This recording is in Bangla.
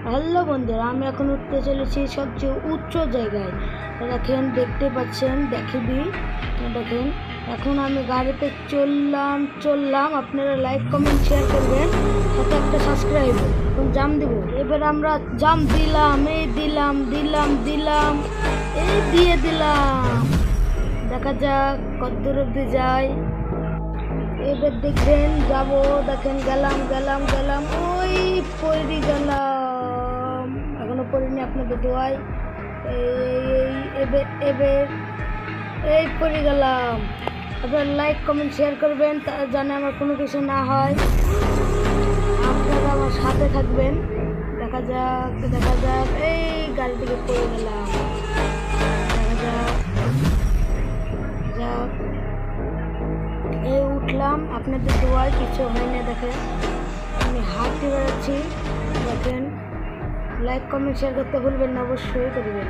হ্যালো বন্ধুরা, আমি এখন উঠতে চলেছি সবচেয়ে উচ্চ জায়গায়। দেখেন, দেখতে পাচ্ছেন, দেখেন এখন আমি গাড়িতে চললাম। আপনারা লাইক কমেন্ট শেয়ার করবেন, সাথে একটা সাবস্ক্রাইব এবং জাম দিব। এবার আমরা জাম দিলাম, এই দিয়ে দিলাম। দেখা যাক কত দূর অব্দি যায়। এবার দেখবেন যাবো, দেখেন গেলাম, ওই পড়ে গেলাম, এখনো পড়িনি, আপনাদের দোয়ায় এই পড়ে গেলাম। আপনারা লাইক কমেন্ট শেয়ার করবেন, জানে আমার কোনো কিছু না হয়। আপনারা আমার সাথে থাকবেন। দেখা যাক এই গাড়ি থেকে পড়ে গেলাম। দেখা যাক এই উঠলাম, আপনাদের দোয়ায় কিছু হয় না। দেখেন আমি হাঁটতে বেড়াচ্ছি। দেখেন লাইক কমেন্ট শেয়ার করতে ভুলবেন না, অবশ্যই করবেন।